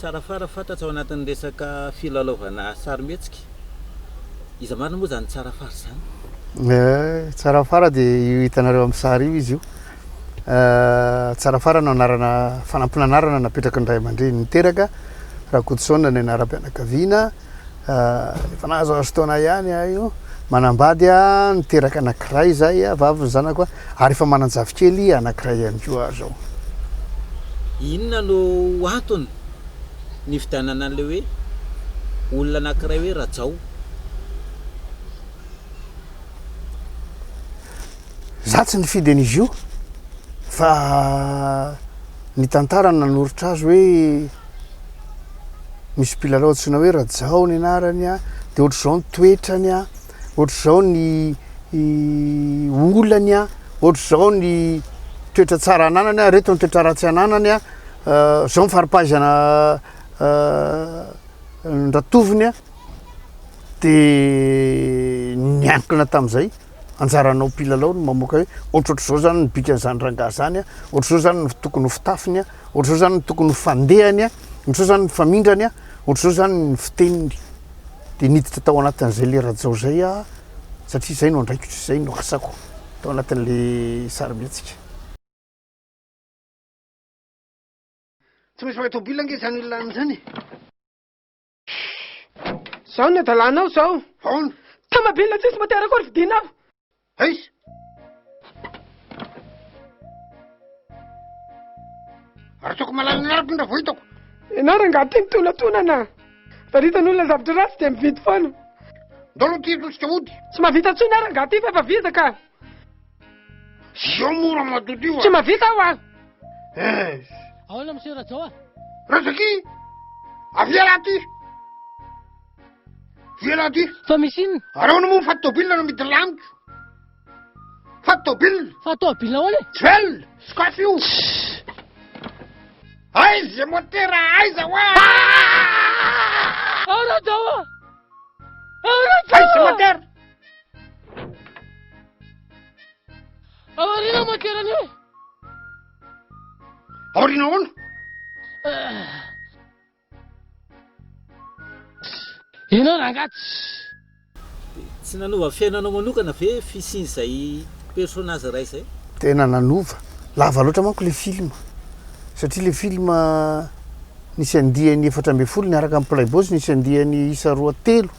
Tsarafara fantatsa ao anatin'ny resaka filalaovana sarimihetsika. Iza marina moa zany Tsarafara zany? Tsarafara dia hitanareo amin'ny sary io izy io. Tsarafara no anarana fanampinanarana napetraka ny ray aman-dreny niteraka Rakotoson ny anaram-pianakaviana. Efa nahazo azo taona ihany io manambady a niteraka anankiray zay a vavy ny zanako ary efa manan-javikely anankiray ihany koa azo ao. Inona no antony ny fidanana an'le hoe olona anankiray hoe Rajao? Za tsy nifidy an'izy io fa ny tantara nanoritra azy hoe misy mpilalao antsoina hoe Rajao ny anarany a, dia ohatr'izao ny toetrany a, ohatr'izao ny olany a, ohatr'izao ny toetra tsara ananany a, reto ny toetra ratsy ananany a, zao ny faripahaizana ndratoviny a, dia niankina tamin'izay anjaranao mpilalao no mamoaka hoe ohatrohatr'izao zany ny bikan'izany rangahy zany a, ohatr'izao zany ny tokony ho fitafiny a, ohatr'izao zany ny tokony ho fandehany a, ohatr'izao zany ny famindrany a, ohatr'izao zany ny fiteniny. Dia niditra tao anatin'izay le Rajao zay a, satria zay no andraikitra, zay no asako tao anatin'le sarimihetsika. Tsy misy mahitobila ange zany olona amin'izany. Zao ny adalanao zao. Vaona. Tamabila tsisy motera koa ry vidinao. Aiza. Artsoko malalany arako ndra vohitako. Ianao rangaha tia mitonantonana. Varitan'olona zavatra ratsy dia mividy foana. Ndolo tia tosika ody. Tsy mahavita ntsony aho rangaha tia fa efa vizaka. Zio mora matoty io. Tsy mahavita aho ah. Ahoana monsieur Rajao? Razaky. Aviala aty. Viala aty. Fa misy inona? Araho moa fatobila no mity lamiko. Fatobila. Fatobila ahoana? Tvel. Skafy io. Aiza motera aiza wa. Rajao! Aiza motera. Avarina moterany. Avarina ahoana? Ianao rangahy Tsy nanova fiainanao manokana ve fisian'izay personazy ray zay? Tena nanova. Lava loatra manko le film. Satria le film nisy andihany 4 niaraka amin'ny Playboss, nisy andihany isa 2-3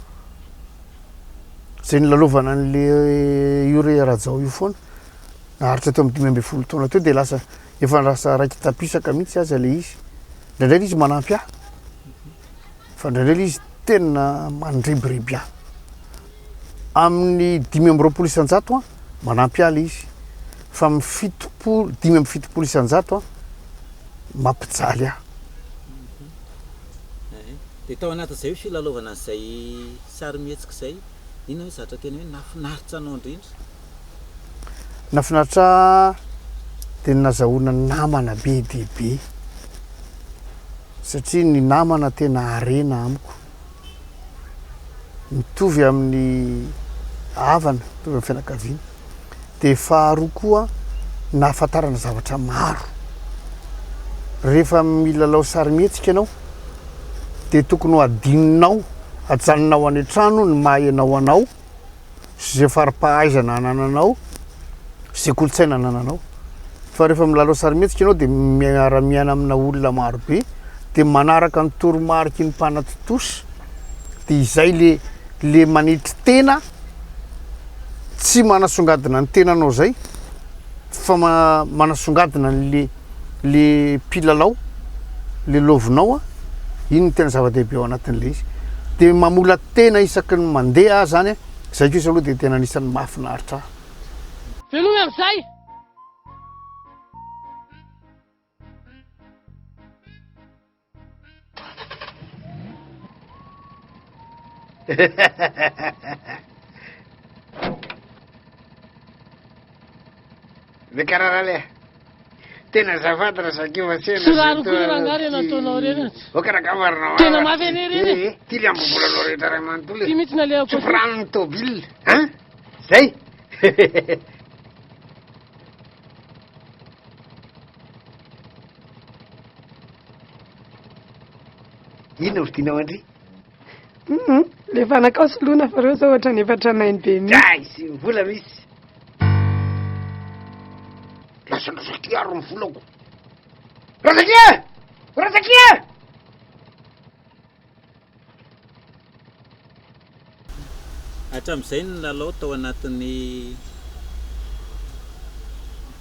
zay nilalovana an'le io re Rajao io foana. Naharitra teo amin'ny 5 taona teo dia lasa efa lasa raiky tapisaka mihitsy aza le izy. Indraindray le izy manampy ahy, fa indraindray le izy tena mandribiriby ahy. Amin'ny 5 isanjato manampy ahy le izy, fa amin'ny 5 isanjato mampijaly ahy. Dia tao anatin'izay hoe filalaovana an'izay sarimihetsika izay, inona hoe zatra tena hoe nafinaritra anao indrindra? Nafinaritra dia nazahoana namana be dia be, satria ny namana tena harena amiko, mitovy amin'ny havana, mitovy amin'ny fianakaviana. Dia faharoa koa nahafantarana zavatra maro. Rehefa milalao sarimihetsika ianao dia tokony ho adininao, ajanonao any trano ny maha ianao anao, zay faripahaizana anananao, zay kolotsaina anananao. Fa rehefa milalao sarimihetsika ianao dia miara-miaina amina olona maro be, dia manaraka ny toromarika ny mpanatitosy, dia izay le manitry tena, tsy manasongadina ny tenanao zay, fa manasongadina le mpilalao, le lovinao a, iny tena zava-dehibe ao anatin'le izy. Dia mamola tena isaky ny mandeha zany a, zay kosa aloha dia tena anisan'ny mahafinaritra ahy. Velomy amin'izay. Bekarara le. Tena zafady rasakeva sena. Siraro koa rangary nataonao reny. Okarakambarina. Tena mafy ane reny. Ty le ambovolanao rehetra ray manontolo. Ty mihitsy naleako. Tsy firan'ny tôbila. Han? Zay? inona ovidinao andry le fanakaosoloana fa reo zao ohatra ny efatra nainy be dray sy mivola misy lasandrasakiaro ny volako razakia razakia hatramin'izay ny lalao tao anatin'ny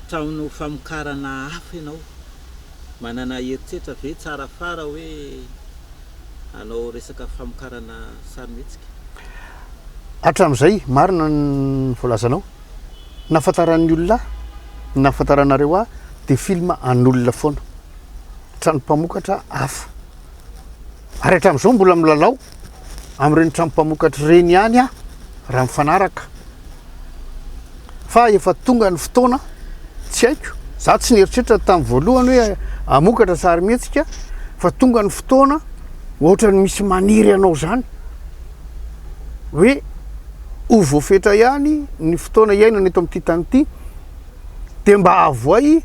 trano famokarana hafa ianao manana heritreritra ve Tsarafara hoe anao resaka famokarana sarimihetsika hatramin'izay marina ny voalazanao nafantaran'ny olona nafantaranareo a de filma an'olona foana trano mpamokatra hafa ary hatramin'izao mbola milalao am'ireny trano mpamokatra reny ihany a raha mifanaraka fa efa tonga ny fotoana tsy haiko za tsy nieritreritra tamin'ny voalohany hoe amokatra sarimihetsika fa tonga ny fotoana ohatra ny misy maniry anao zany hoe ho voafetra ihany ny fotoana iainana eto amin'ity tany ity de mba avoay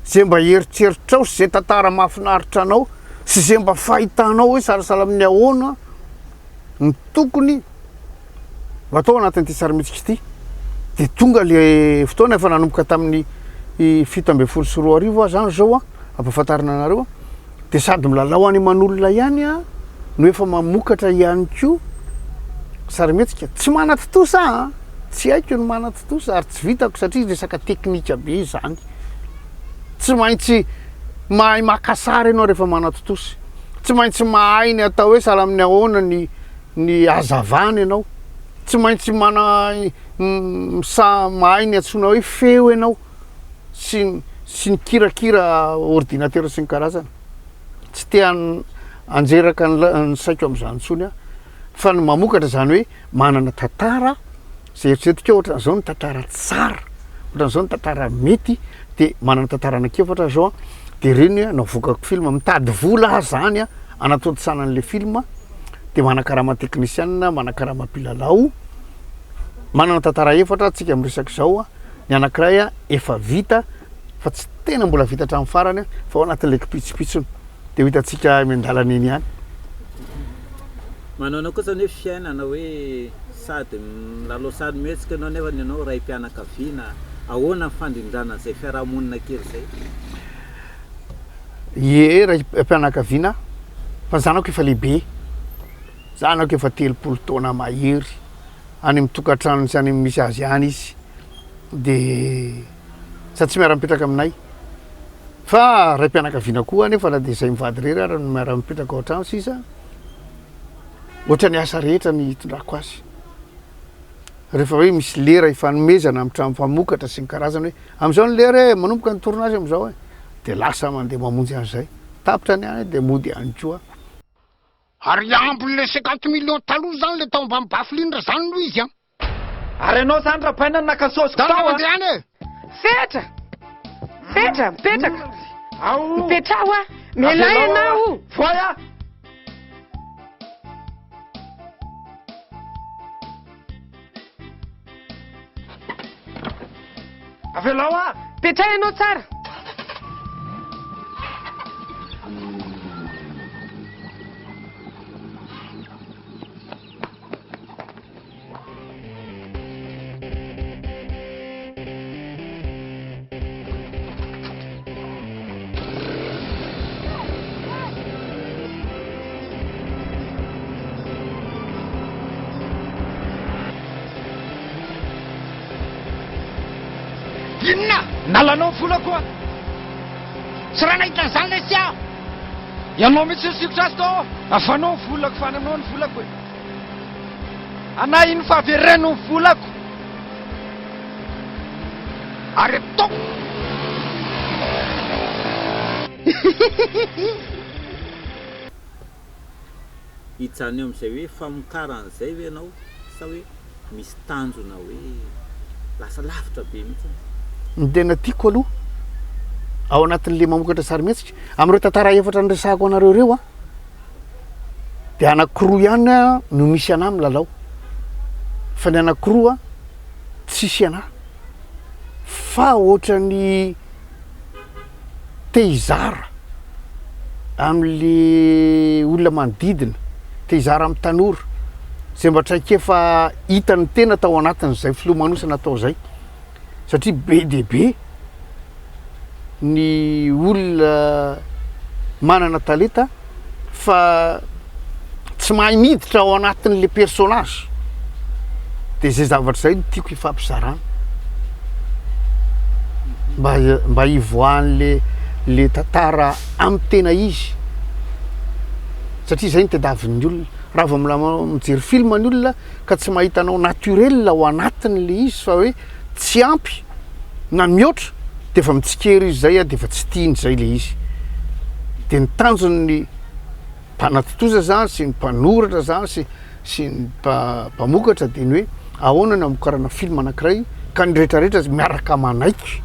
zay mba heritreritrao sy zay tantara mahafinaritra anao sy zay mba fahitanao hoe salasala amin'ny ahoana ny tokony atao anatin'ity sarimihetsika ity de tonga le fotoana efa nanomboka tamin'ny 7 zany zao a ampahafantarina anareo de sady milalao any man'olona ihany a no efa mamokatra ihany ko sarimihetsika tsy manatotosa tsy haiko ny manatotosa ary tsy vitako satria resaka teknika be zany tsy maintsy mahay makasary ianao rehefa manatotosa tsy maintsy mahay ny atao hoe sala amin'ny ahoana ny azavana ianao tsy maintsy mahay ny antsona hoe feo ianao sy ny kirakira ordinateur sy ny karazana tsy tea anjeraka ny saiko am'izany ntsony a fa ny mamokatra zany hoe manana tantara zay eritreretika ohatran'izao ny tantara tsara ohatran'izao ny tantara mety de manana tantara anakeo ohatra zao a de reny hoe navokako film mitady vola zany a anatodisana an'le film de manakarama teknisianina manakarama mpilalao manana tantara efatra atsika miresaky zao a ny anankiray a efa vita fa tsy tena mbola vita hatramin'ny farany fa ao anatin'le kipitsopitsony de ho hitatsika miandalana eny ihany manao anao koa zany hoe fiainana hoe sady milalao sarimihetsika ianao nefa ny anao ray mpianakaviana ahoana ny fandrindrana an'izay fiarahamonina kely zay ie ray mpianakaviana fa zanako efa lehibe zanako efa 30 taona mahery any mitokantrano sy any misy azy any izy de sady tsy miara-mipetraka aminay fa ray mpianakaviana koa nefa na de zay mivady rery ary no miara-mipetraka ao an-trano sisa ohatra ny asa rehetra ny tondrako azy rehefa hoe misy lera ifanomezana amin'ny trano famokatra sy ny karazana hoe am'izao ny lera e manomboka ny tournazy am'izao e de lasa mandeha mamonjy an'izay tapitra ny any de mody any koa ary ambon'le 50 millions taloha zany le tao mba mibafilindra zany no izy a ary anao zany rapaina nakasosiko tao a any e fetra fetra mipetraka ao mipetraho a melay ianao foya avelao a petrahy ianao tsara inona nalanao vola koa tsy raha nahitana zany le sy a ianao mitsy ny sikotra azy tao afanao ny volako fa nanao ny volako e ana iny fa avereno ny volako ary atoko hitsany eo am'izay hoe famokaran'izay hoe ianao sa hoe misy tanjona hoe lasa lavitra be mihitsy ny tena tiako aloha ao anatin'le mamokatra sarimihetsika am'ireo tantara efatra nyresahako anareo reo a de anankiroa ihany no misy anah milalao fa ny anankiroa tsisy anah fa ohatra ny teizara am'le olona manodidina te hizara amin'ny tanora zay mba traiky efa hitany tena tao anatin'izay filomanosana atao zay satria be dehibe ny olona manana talenta fa tsy mahay miditra ao anatin'le personnage de zay zavatra zay no tiako hifampizarana mba hivoahan'le tantara amin'ny tena izy satria zay no tadiavin'ny olona raha vao mijery film ny olona ka tsy mahitanao naturel ao anatin'le izy fa hoe tsy ampy na mihoatra de efa mitsikery izy zay de efa tsy tiany zay le izy de ny tanjon'ny mpanatotoza zany sy ny mpanoratra zany sy ny mpamokatra de ny hoe ahoana ny amokarana film anankiray ka ny rehetrarehetra miaraka manaiky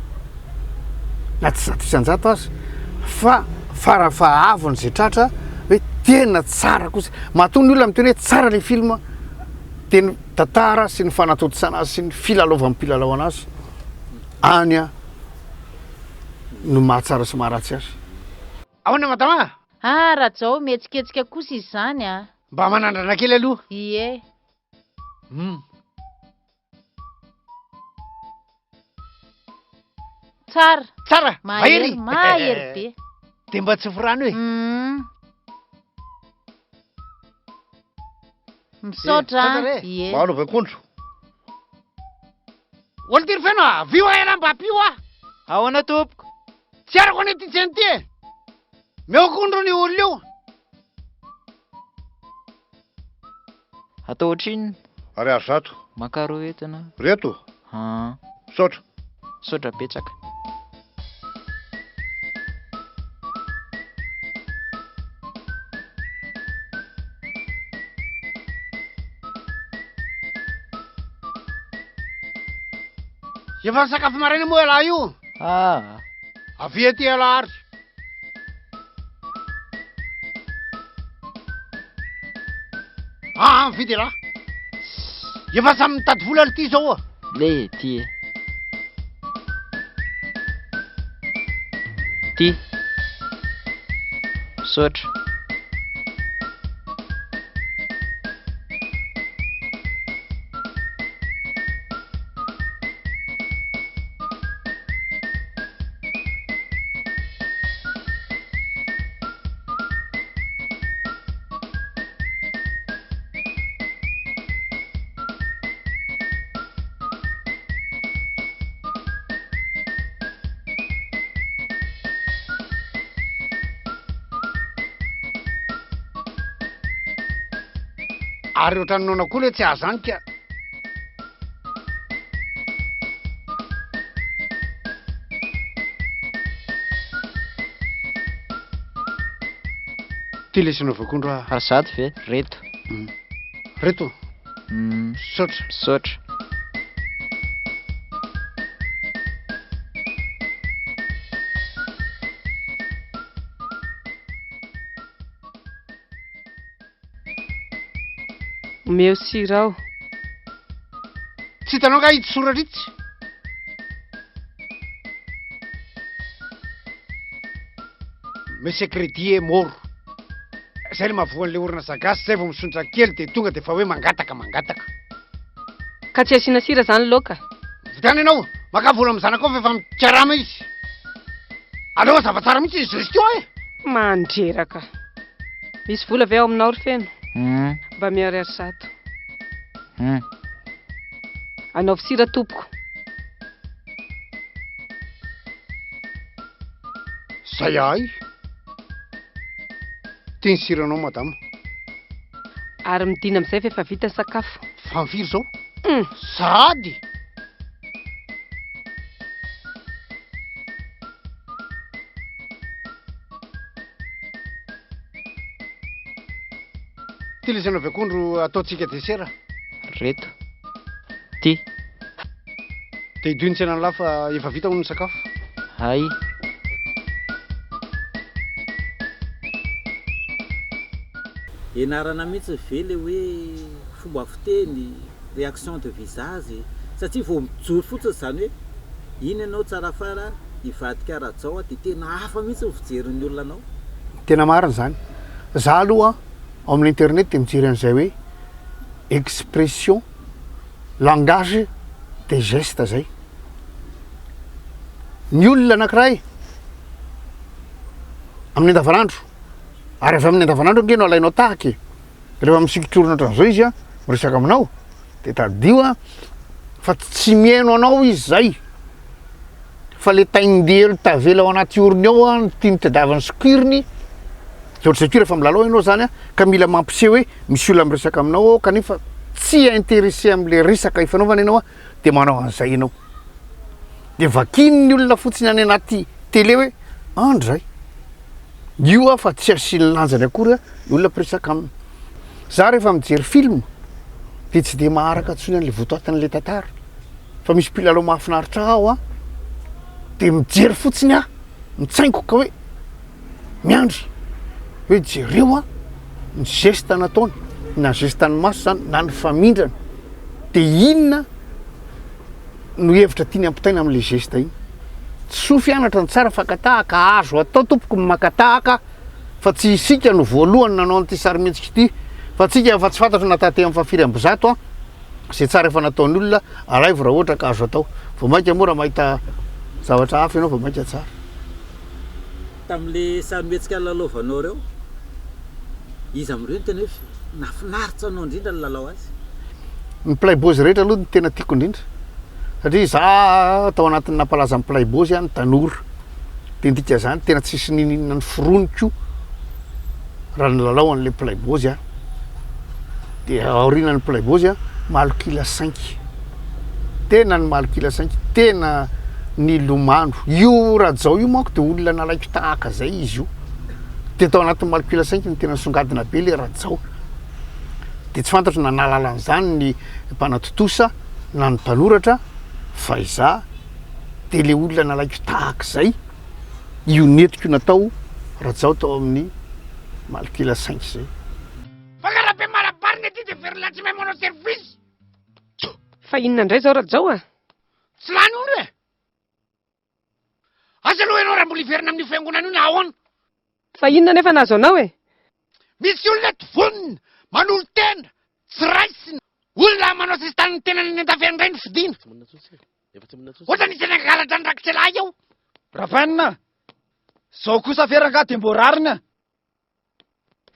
na tsy zato isan-jato azy fa farafahaviny zay tratra hoe tena tsara kosa mahatonga ny olona miteny hoe tsara le film de ny tantara sy ny fanatotosana azy sy ny filalaovan'ny mpilalao anazy anya no mahatsara sy maharatsy azy ahoana madama Rajao mihetsiketsika kosa izy zany mba manandrana kely aloha ie tsara mahery be de mba tsy forano hoe misaotra mano vakondro olo tiry feno avio ela mba apio ahoana tompoko tsy arako any ty tseny ty meokondro ny olona io atao ohatrinona ary azato makaro entana reto sotra sotra betsaka efa sakafo maraina moa ala io avia ty ala ary mividy ala efa samy mitady vola ale ty zao le ty ty sotra ary ohatranonao koa le tsy ahazanika ty lesinao vakondro azato ve reto reto sotra sotra meo sirao tsy hitanao nga hity soratritsy misy crédit moro zay le mahavoan'le orina sagasy zay vao misontra kely de tonga de fa hoe mangataka ka tsy asiana sira zany loka vitany ianao maka vola am'zanakao fa efa mikarama izy aleoa zavatsara mihitsy izy zestio mandreraka misy vola avy ao aminao ry feno mba miariary zato anaovy sira tompoko zay ay tiany siranao madama ary midina am'izay fa efa vita sakafo fa mifiry zao sady ty lesana vakondro ataotsika desera reto ty de hidoiny tsenany lafa efa vita ho ny sakafo ay enarana mihitsy ve le hoe fomba fiteny réaction de visage satria vao mijoro fotsiny zany hoe iny ianao Tsarafara ivadika Rajao de tena hafa mihitsy ny fijerin'ny olona anao tena marina zany. Za aloha ao amin'ny internet de mijery an'izay hoe expression langage des gestes zay. Ny olona anankiray amin'ny andavanandro ary avy amin'ny andavanandro ange no alainao tahaky rehefa misikitrorona ohatran'izao izy a miresaka aminao de tadio a fa tsy mihaino anao izy zay fa le taindelo tavela ao anaty orony ao a tiany tadiavany sokiriny de ohatr'izay koa rehefa milalao ianao zany a ka mila mampiseho hoe misy olona miresaka aminao ao kanefa tsy intéressé am'le resaka ifanaovana ianao a de manao an'izay ianao de vakiny ny olona fotsiny any anaty télé hoe andray io a fa tsy asiny lanjany akory a ny olona mpiresaka aminy. Za rehefa mijery film de tsy de maharaka ntsony an'le votoatin'le tantara fa misy mpilalao mahafinaritra ao a de mijery fotsiny a mitsaingo ka hoe miandry hoe jereo a ny geste nataony na geste ny maso zany na ny famindrany de inona no hevitra tiany ampitaina am'le geste iny. Tsy fianatra ny tsara fakatahaka azo atao tompoko makatahaka fa tsy isika no voalohany nanao an'ity sarimihetsika ity fa tsika fa tsy fantatro natate amin'ny fafiry ambizato a zay tsara efa nataony olona alaivo raha ohatra ka azo atao vao mainka moa raha mahita zavatra hafa ianao vao mainka tsara. Tam'le sarimihetsika lalovanao reo izy am'ireo tena hoe nafinaritra anao indrindra ny lalao azy. Ny playbozy rehetra aloha ny tena tiako indrindra satria za tao anatin'ny nampalaza amin'ny playbozy a ny tanora de ndika zany tena tsisy ninina ny fironiko raha ny lalao an'le playbozy a de aorinan'ny playbozy a malokila 5 tena ny malokila 5 tena ny lomano io Rajao io manko de olona nalaiko tahaka zay izy io de tao anatin'ny malokila 5 ny tena songadina be le Rajao de tsy fantatro na nalala an'izany ny mpanatotosa na ny mpanoratra fa iza de le olona nalaiko tahaka zay io netiko natao Rajao tao amin'ny malokila 5 zay. Fakarabe marabarina ty de very latsy mahay manao service. Fa inona indray zao Rajao a? Tsy lany olo e. Asa aloha ianao raha mbola iverina amin'ny fiangonana io na ahoana? Fa inona nefa nazo anao e? Misy olona ty vonina, manolo tenda, tsy raisina. Olona manao sistan'ny tenany ny antafeny indray ny fidina. Ohatra nisy nangalatra ny rakitsy lahy ao. Ravanina, zao kosa feranga de mbo rarina.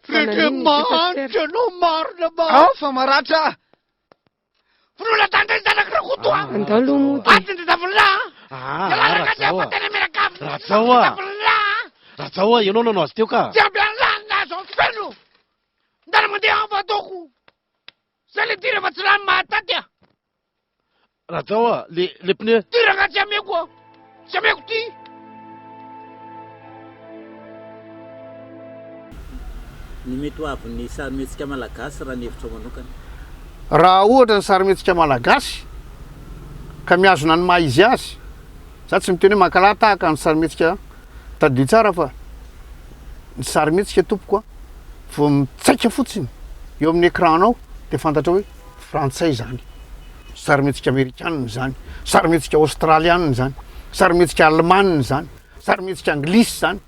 Manitra anao marina ba. Ao fa maratra. Finola tandray zanaka Rakotoa. Andao aloha moa de. Aty ny zavona. Rajao tena mirakavy. Rajao a. Rajao a, ianao nanao azy teo ka. Tsy ambianlany na zao feno. Ndana mandeha amin'ny ataoko. Zay le tira fa tsy lany mahataty a. Rajao a, le pneu. Tira nga tsy ameko a. Tsy ameko ty. Ny mety ho avin'ny sarimihetsika malagasy raha ny hevitra manokana. Raha ohatra ny sarimihetsika malagasy ka miazona ny maha izy azy za tsy miteny hoe mankalahy tahaka ny sarimihetsika tadio tsara fa ny sarimihetsika tompoko a vao mitsaika fotsiny eo amin'ny écranao de fantatra hoe frantsay zany, sarimihetsika amerikanina zany, sarimihetsika australianina zany, sarimihetsika alemanina zany, sarimihetsika anglisy zany,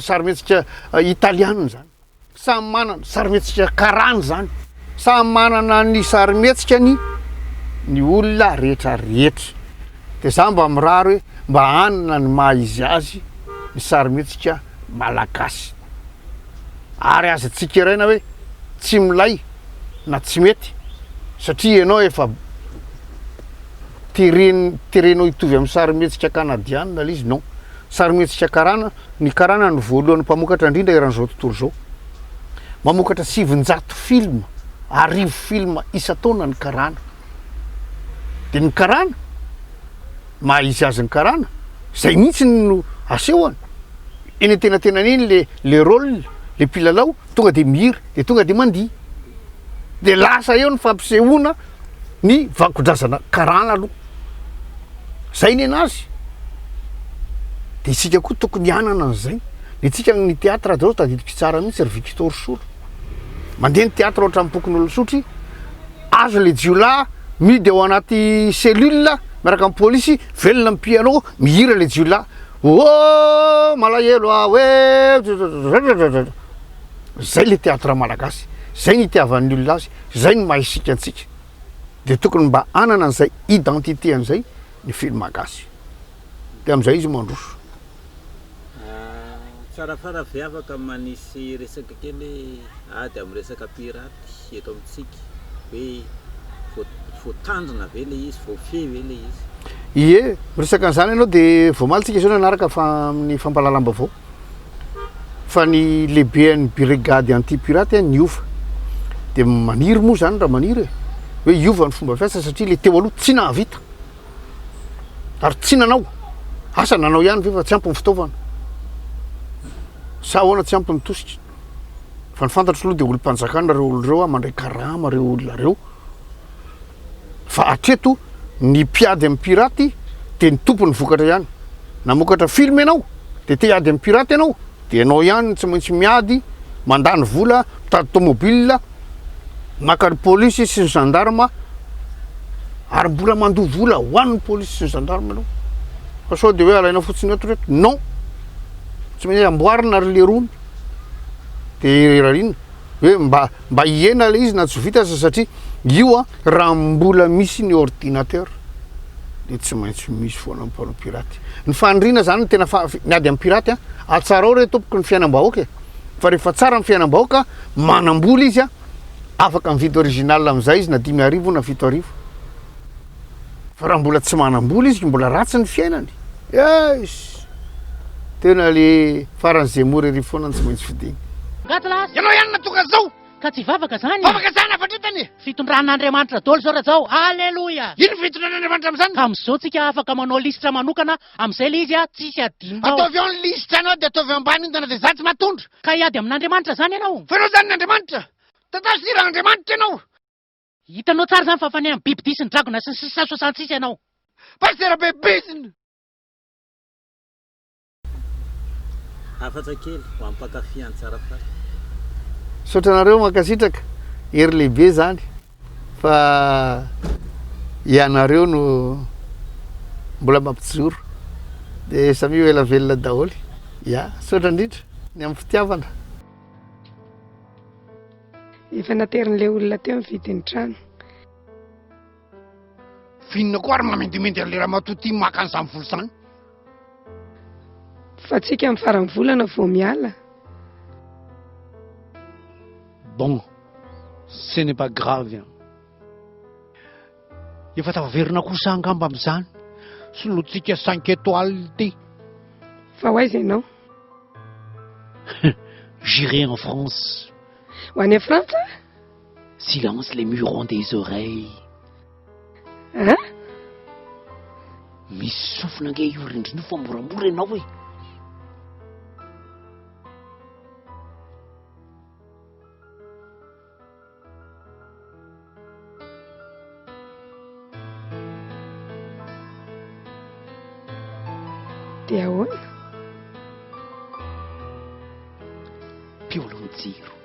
sarimihetsika italianina zany, samy manana sarimihetsika karana zany, samy manana ny sarimihetsika ny olona rehetra rehetra. De za mba mirary hoe mba hanina ny maha izy azy ny sarimihetsika malagasy ary aza tsika raina hoe tsy milay na tsy mety satria ianao efa terenao hitovy amin'ny sarimihetsika kanadianina le izy non. Sarimihetsika karana ny karana ny voalohany mpamokatra indrindra eran'izao tontolo zao mamokatra 700 film 10 film isa-taona ny karana de ny karana maha izy azy ny karana zay mihitsy no asehony eny tenatena eny le rôle le mpilalao tonga de mihiry de tonga de mandihy de lasa eo ny fampisehoana ny vakodrazana karana aloha zay ny anazy de isika koa tokony hianana an'izay de tsika ny teatra zao tadidiko tsara mihitsy ry Victor Soro mandeha ny teatra ohatra amin'ny pokon'olosotry azo le jiolà midy ao anaty cellule miaraka amin'ny polisy velona ny piano mihira le jiolà malahelo hoe zay le teatra malagasy, zay ny itiavan'ny olona azy, zay ny mahisika antsika. De tokony mba anana an'izay identité an'izay ny film gasy, de am'izay izy mandroso. Tsarafara ve afaka manisy resaka kely ady amin'ny resaka piraty eto amintsika hoe voatandrina ve le izy, voafehy ve le izy? Ie, resaka an'izany ianao de voamalitsika zao nanaraka fa amin'ny fampalalam-baovao fa ny lehibe ny brigady anti-pirate ny ova de maniry moa zany raha maniry hoe iova ny fomba fiasa satria le teo aloha tsy nahavita ary tsy nanao asa nanao ihany ve fa tsy ampy ny fitaovana sa ahoana tsy ampy ny tosika fa ny fantatro aloha de olo-mpanjakana reo olo reo mandray karama reo olona reo fa atreto ny mpiady amin'ny piraty de ny tompony vokatra ihany namokatra film ianao de te hiady amin'ny piraty ianao de ianao ihany tsy maintsy miady mandany vola mitady tomobile maka ny polisy sy ny gendarme ary mbola mandoha vola ho an'ny polisy sy ny gendarme ianao fa sao de hoe alaina fotsiny eto reto non tsy maintsy amboarina ary le rony de rarinona hoe mba hiena le izy na tsy vita satria io raha mbola misy ny ordinateur de tsy maintsy misy foana mpanao piraty. Ny fandrina zany tena miady amin'ny piraty atsarao re tompoko ny fiainam-bahoaka fa rehefa tsara ny fiainam-bahoaka manambola izy afaka mividy original am'izay izy na 5,000 na 7,000 fa raha mbola tsy manambola izy mbola ratsy ny fiainany tena le faran'izay morery foana tsy maintsy fidiny. Ianao ihany natoka zao Ka tsy vavaka zany. Vavaka zany afatritany Fitondran'Andriamanitra daholo zao Rajao. Aleluia. Ino fitondran'Andriamanitra am'izany? Ka am'izao tsika afaka manao lisitra manokana am'izay le izy tsisy adino ao. Ataovy ao ny lisitra anao de ataovy ambany intana de za tsy matondra. Ka hiady amin'Andriamanitra zany ianao. Fa ianao zany n'Andriamanitra tatazo tira'Andriamanitra ianao. Hitanao tsara zany fa fany amin'ny biby disy ny dragona sy ny sisa soasantsisa ianao. Pasteur bebizina. Afatra kely ho ampakafy any Tsarafara. Saotranareo mankasitraka hery lehibe zany fa ianareo no mbola mampijoro de samy io ela velona daholo. Ya, saotra indrindra ny amin'ny fitiavana. Efa naterin'le olona teo mividy ny trano. Finona koa ary mamendimendy le raha matoty maka an'izany vola zany. Fa tsika amin'ny farany volana vao miala. Bon, ce n'est pas grave. Efa tavaverina kosa angamba amin'izany. Solotsika 5 étoiles ty. Fa hoaiza ianao? J'irai en France. Ho any Frantsa? Silence, les murs ont des oreilles. Hein? Misy sofina nge io rindrina fa moramora ianao e. De ahoana? Piolonjiro.